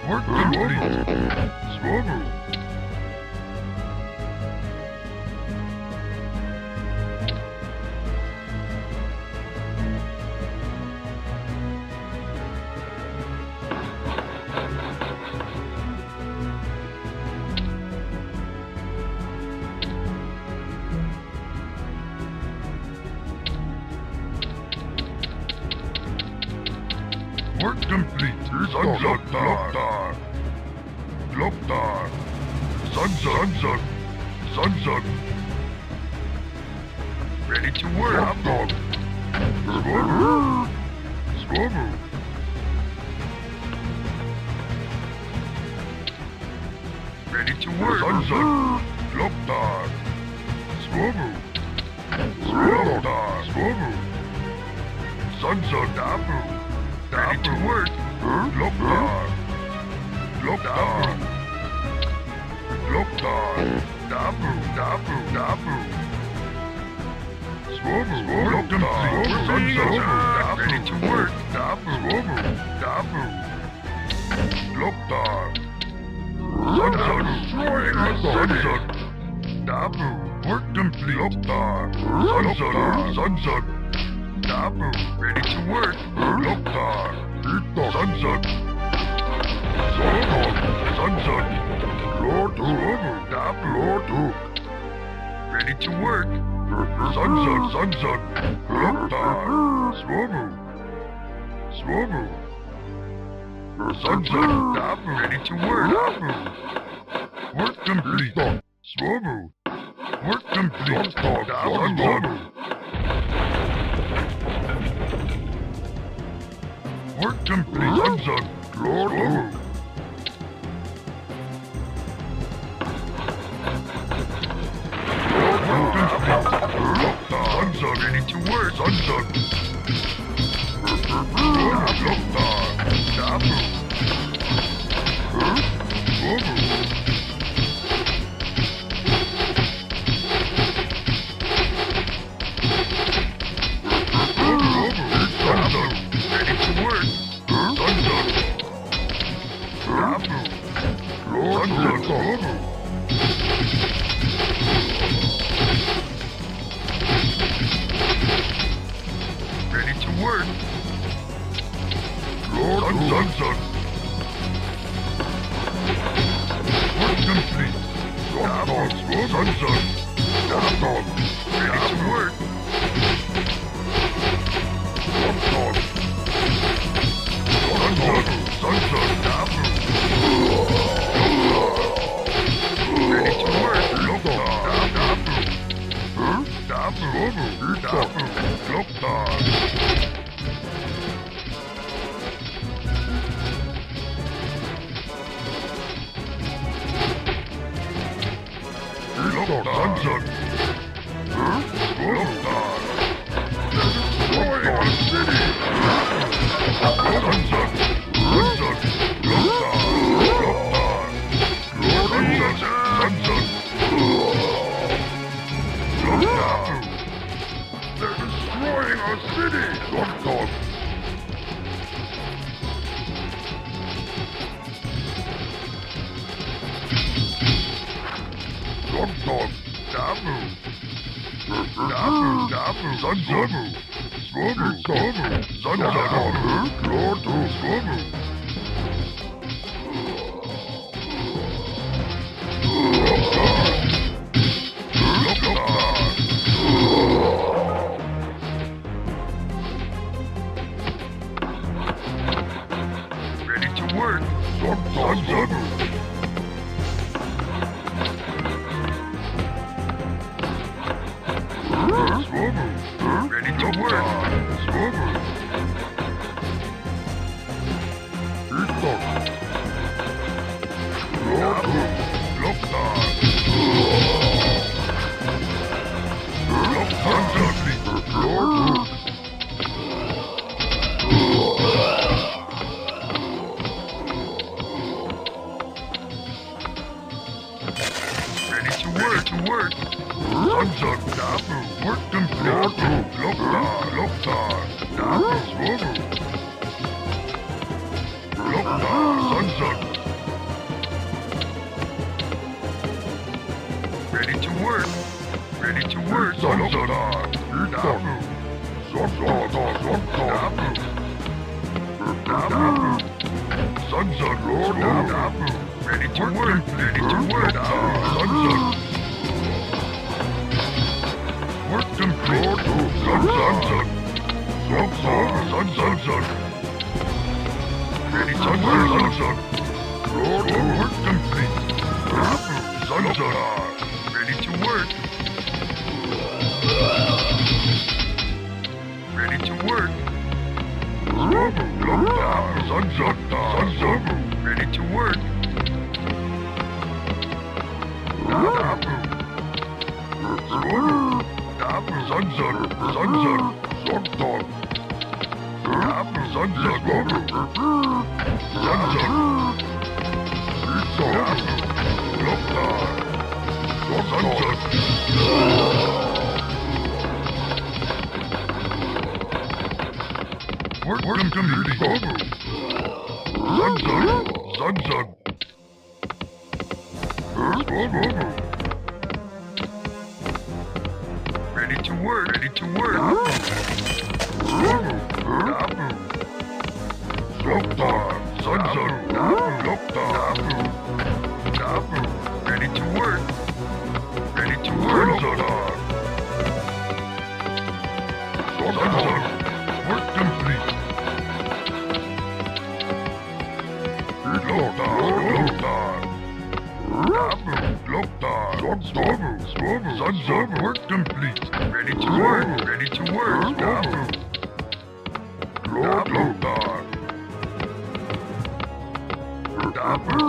Work complete. Swallow. Work complete. Sunzug. Gloptar. Sunzug. Sunzug. Ready to work. Dog. Swallow. Swallow. Ready to work. Sunzug. Gloptar. Swallow. Swallow. Swallow. Sunzug. Dabu. Ready to work. Gloptar. Gloptar. Gloptar. Dabu. Dabu. Dabu. Swallow. Gloptar. Ready to work. Dabu. Dabu. Gloptar. Sunzug. Sunzug. Dabu. Work complete. Gloptar. Sunzug. Sunzug. Dabu. Ready to work. Gloptar. Sunzug. Sunzug. Dabu. Ready to work. Sunzug. Gloptar. Swallow. Sunzug. Dabu. Ready to work. Work complete. Swallow. Work complete. Sunzug. Work complete. Sunzug. Swallow. Sunzug, ready to work. Sunzug. Gloptar. Dabu. Sunzug, ready to work. Sunzug. Dabu. Sunzug. Ready to work. Sunzug. Work complete. Sunzug. Ready to work. Sunzug. Sunzug. Dabu. Ready to work. Dabu. Gloptar. Sunzug. Gloptar. Destroying our city. Sunzug. Sunzug. Gloptar. Sunzug. Gloptar. They're destroying our city. Gloptar. Gloptar. Dabu. Sunzug. Swallow. Sunzug. Swallow. Ready to work. Sunzug. Ready to work. Ready to work. Sun's up. Dabu. Work complete. Lokta. Dabu. Swobu. Lokta. Sun's up. Ready to work. Sun's up. Dabu. Dabu. Sun's up. Dabu. Ready to work. Sun's up. Work complete. Sun's up. Sun's up. Ready to work. Sun's up. Work complete. Sun's up. Ready to work. Ready to work. Sun's up. Ready to work. Dabu. Sun's up. Sun's up. Dabu. Sun's up. Sun's up. Sun's up. Work complete. Sun's up. Sun's up. Ready to work. Dabu. Lokta. Sun's up. Lokta. Dabu. Ready to work. Sun's up. Sun's up. Work complete. Lokta. Lokta. Sun's up. Work complete. Ready to work. Dabu. Lokta. Dabu.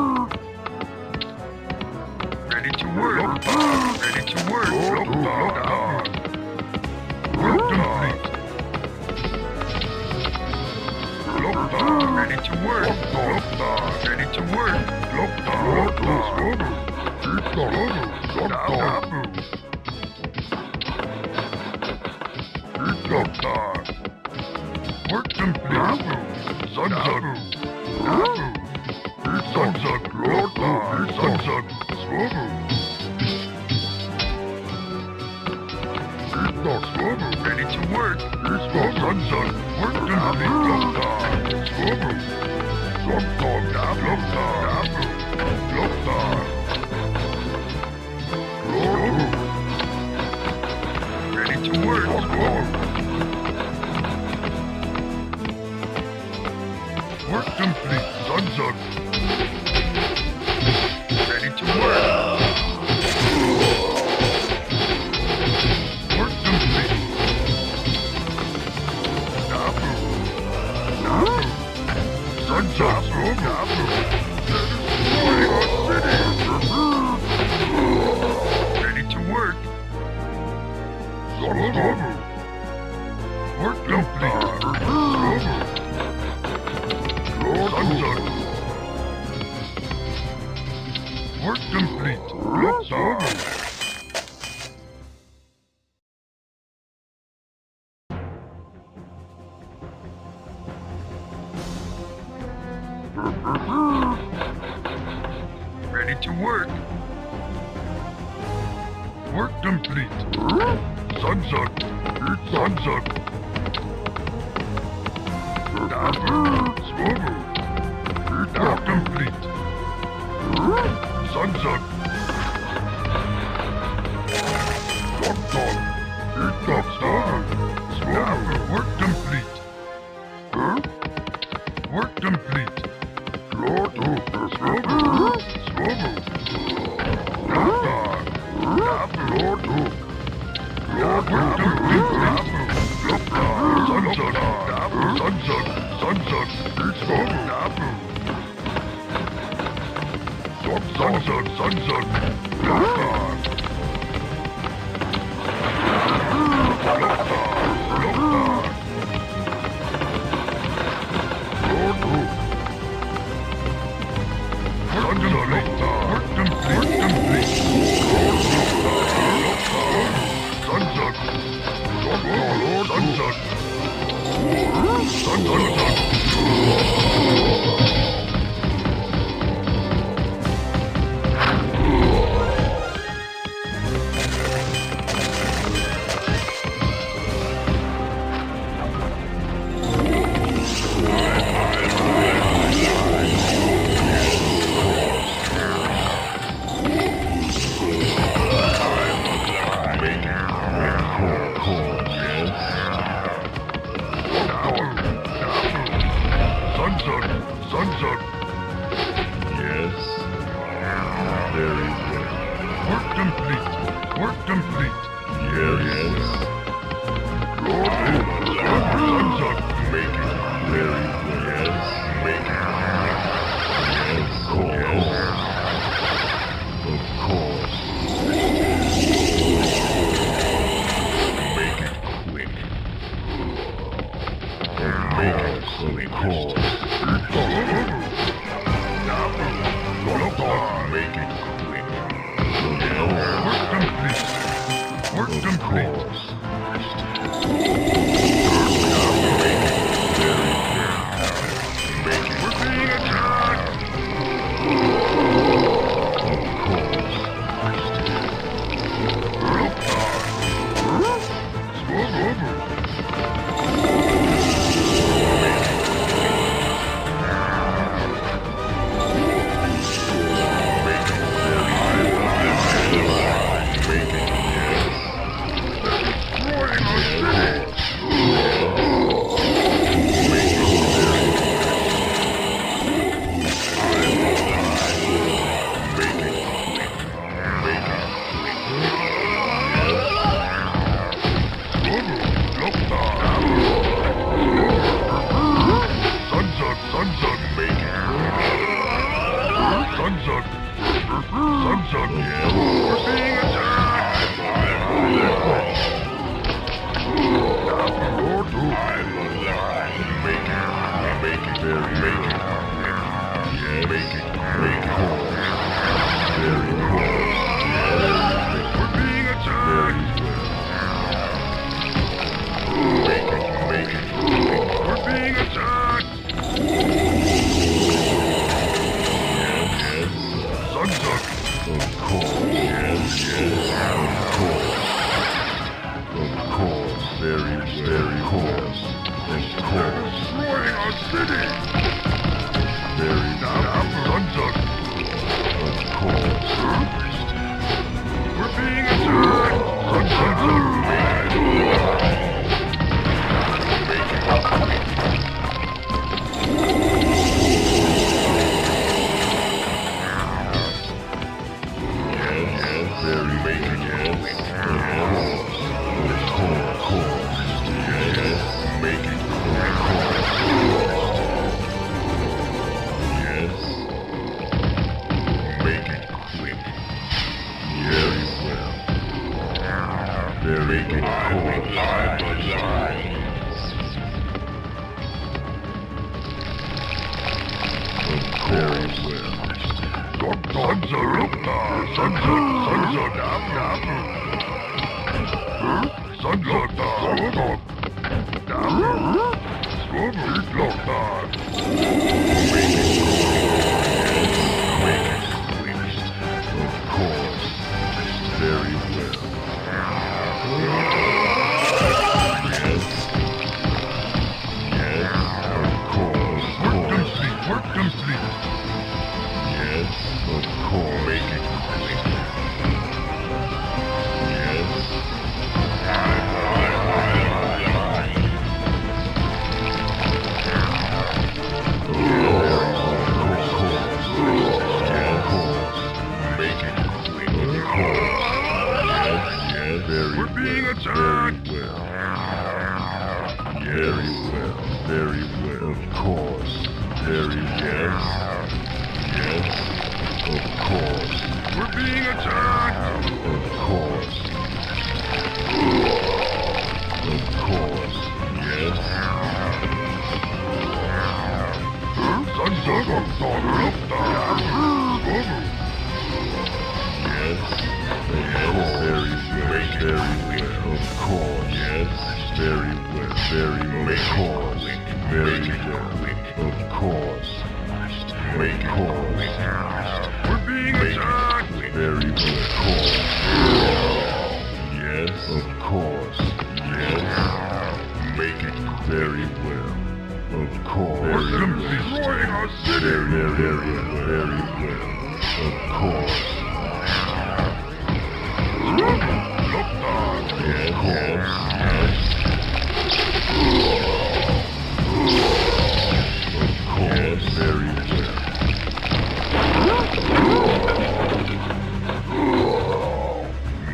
Ready to work. Lokta. Work complete. Lokta. Ready to work. Ready to work. Lokta. Dabu. Lokta. Work complete. Sun's up. Dabu. Sun's up. Lokta. Sun's up. Swobu. Ready to work. Sun's up. Work complete. Lokta. Swobu. Dabu. Lokta. Ready to work. Work complete. Sun's up. Ready to work. Work complete. Dabu. Sun's up. Dabu. Ready to work. Dabu. Work complete. Sun's up. Work complete. Ready to work. Work complete. Sun's up. Dabu. Swobu. Work complete. Sun's up. Dabu. Work complete. Work complete. Swobu. Work complete. Work complete. Work complete. Yes. Sun's up. Making very well. Yes. Making yes. Of course. Make it quick. Make it quick. Of course. Make it quick. Work complete. Work complete. We're being attacked.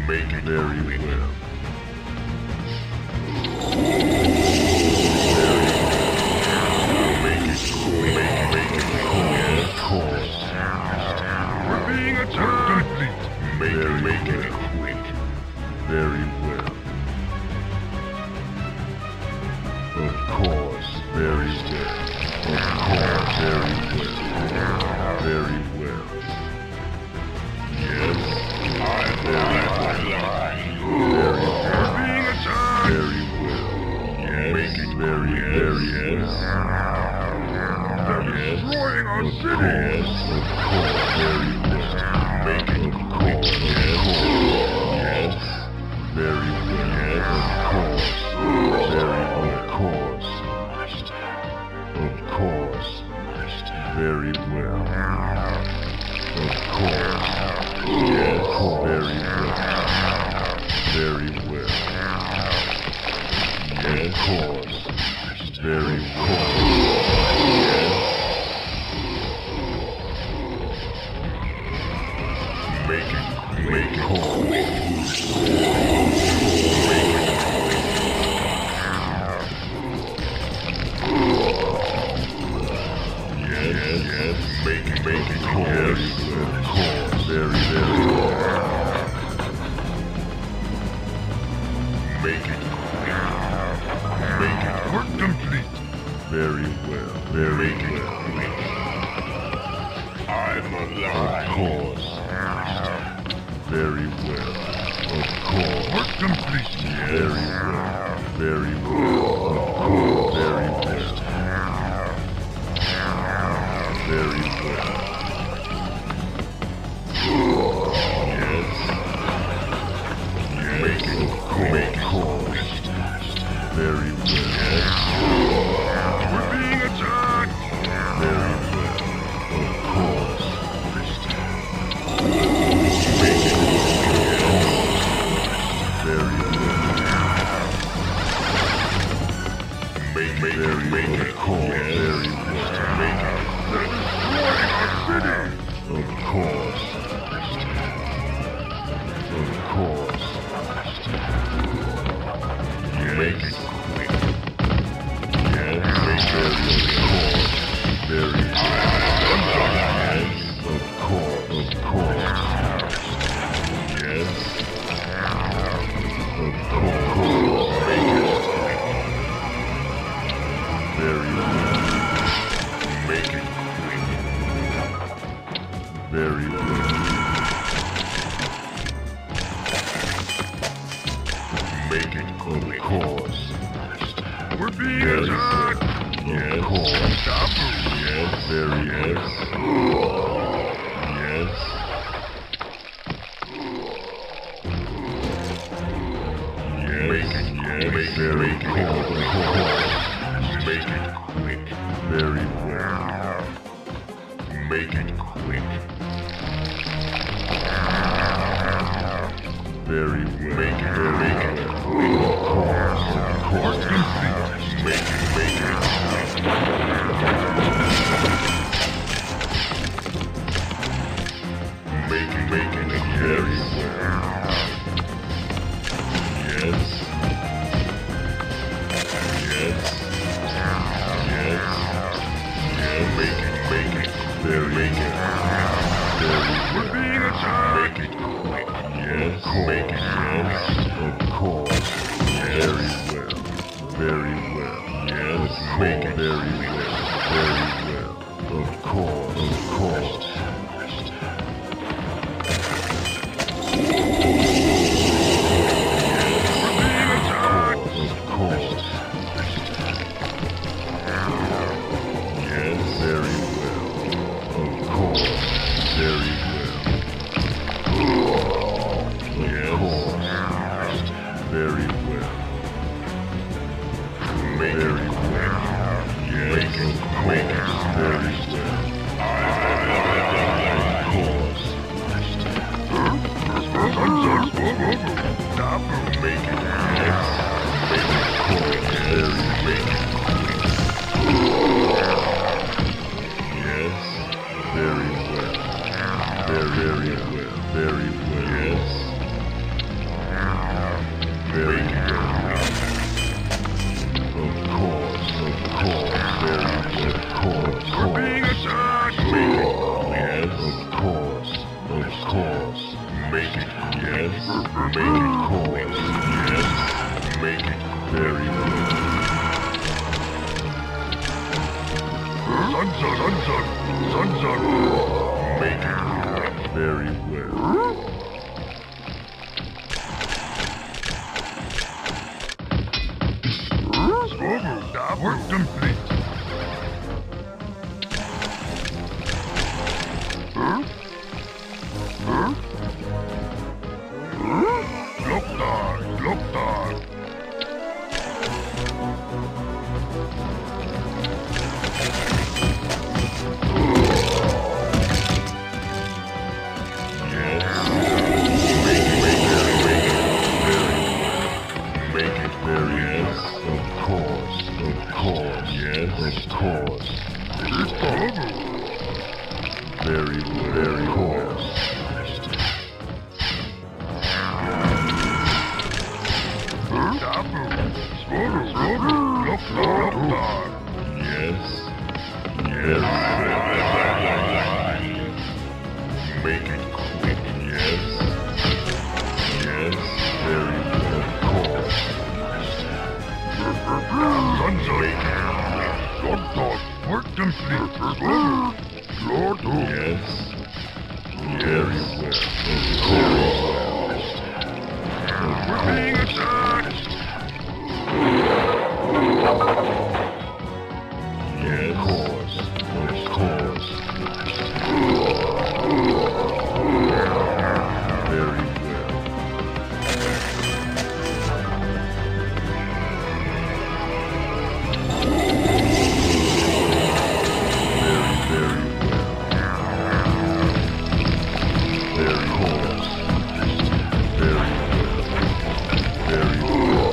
Make it very well. Make it course. We're being attacked. Make it quick. Very well. Of course, very well. Of course, very well. Very well. Yes, I'm very We're being attacked. very well. Yes, make it very well. They're destroying our city. Yes, of course, very well. Make it quick. Yes, very well. Yes, of course. Very of course. Of course. Very well. Of course. Yes, very well. Very well. Yes, of course. Very well. Yes. Make it quick. Yes, make it course. Very well. Make it Work complete. very well. Very well. I'm alive. Of course. Very well. Of course. Work complete. Very well. Very well. Of course. Very well. Very well. Yes. Make it course. Very well. Yes. We're being attacked. Very well. Of course. Make it very well. Make it course. Very well. Make it. They're destroying our city. Of course. Of course. Make it quick. Yes, very course. Very yes, of course. Of course. Yes. Of course. Make it quick. Very well. Make it quick. Very well. Make it of course. We're being Yes. attacked. Yes. Of course. Yes. Very yes. Yes. Yes. Make it. Yes. Make it. Make it quick. Very well. Make it quick. Very well. Make it quick. Of course. Of course. Make it quick. Make it very well. Yes. Yes. Yes. Yes. Make it very We're being attacked. Make it quick. Yes. Make it yes. Of course. Very well. Very well. Yes. Make it very well. Very well. Of course. Of course. Of course. Yes. Very well. Of course. Very well. Yes. Very well. Very well. Yes. Make it very well. Of course. Make it yes. Make it quick. Very make it quick. Yes. Very well. Very well. Very well. Yes. Make it, yes. Make it course, yes. Make it very well. Sunset. Make it very well. Work complete. Loktar. Very coarse. Yes. Make it quick, yes. Yes, very well. Coarse. Work complete. Yes. Very well. We're being attacked. Yes. Of course. Very well.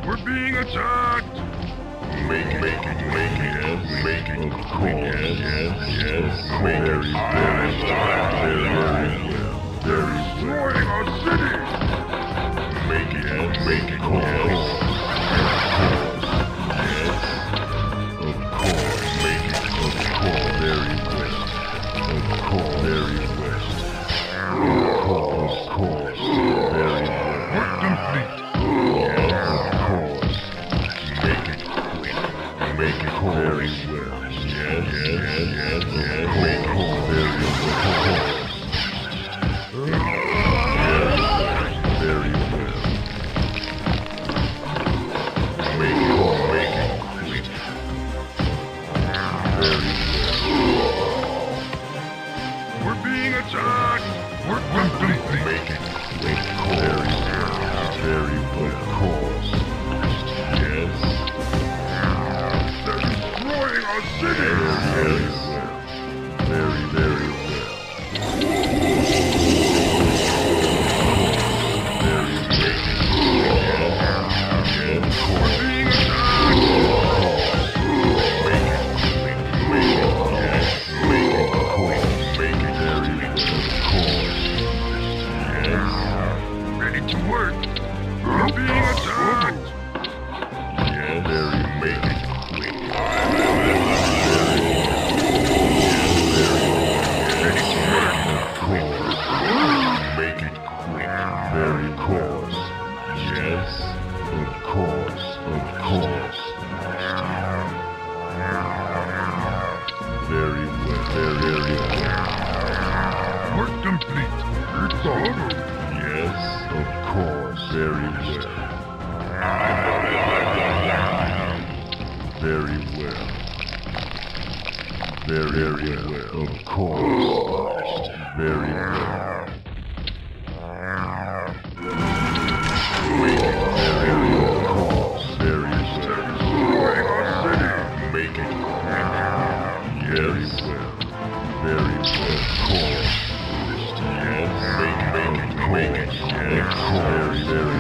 We're being attacked. Make it quick, yes. Very Destroying our city. Make it course. Of course. Make it of course. Very well. Of course. Very well. Of course. Very well. Work complete. Yes, of course. Make it quick. Make it very well. Yes. Make it very well. Very well. Make it quick. Very well. We're being attacked. Work complete. Make it quick. Very well. Of course. Yes. They're destroying our city. Very well. Very well. We're being attacked. Ready to work. We're being attacked. Work complete. It's over. Yes, of course. Very well. Very well. Very well. Of course. Very well. Make it very of course. Very well. Make it yes. Very well. Of course. Yes. Make it yes. Very well.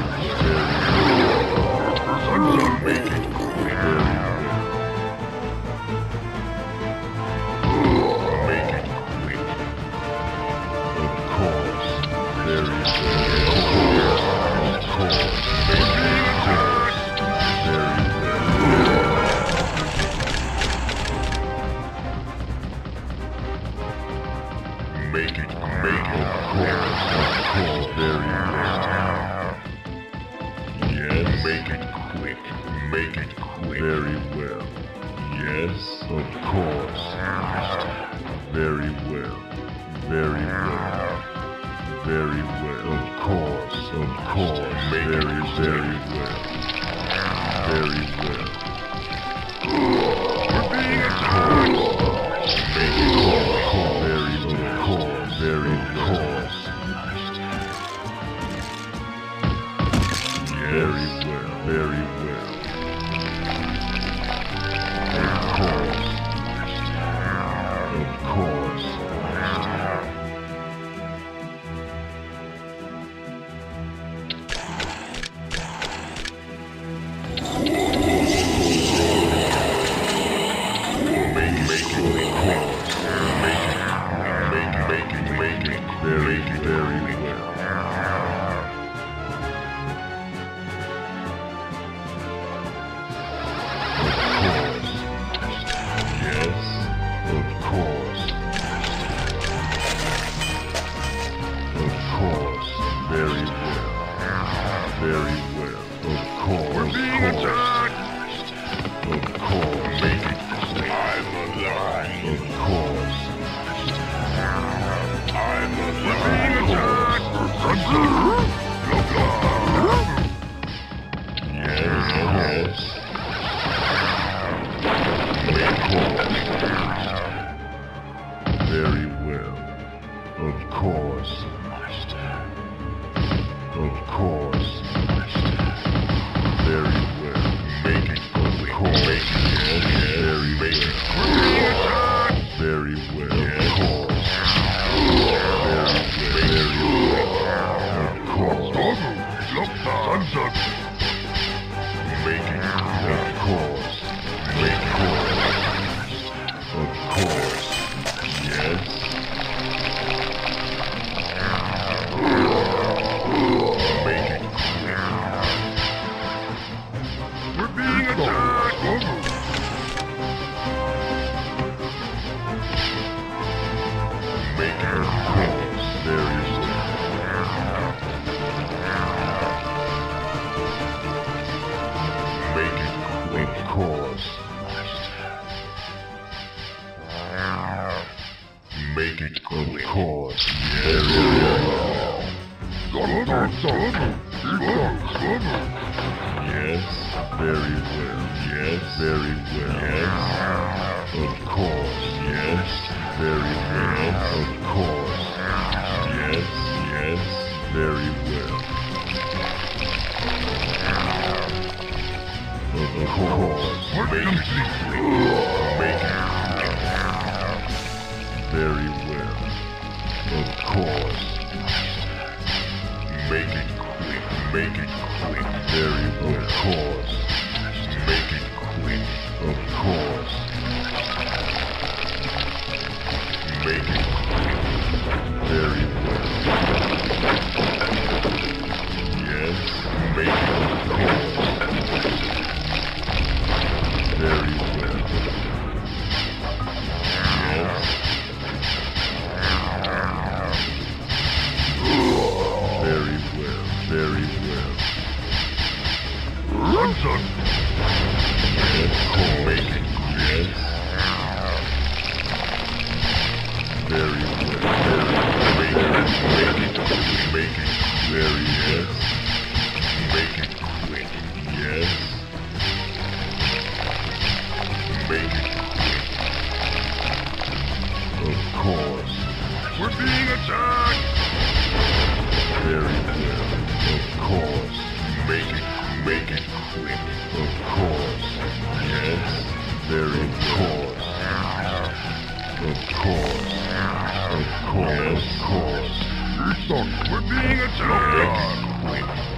Make it very well. Very well. Yes, of course. Very well. Very well. Very well. Of course. Of course. Very well. Very well. We're being attacked. Make it course. Very well. Course. Very course. Very well. Very well. We're being attacked.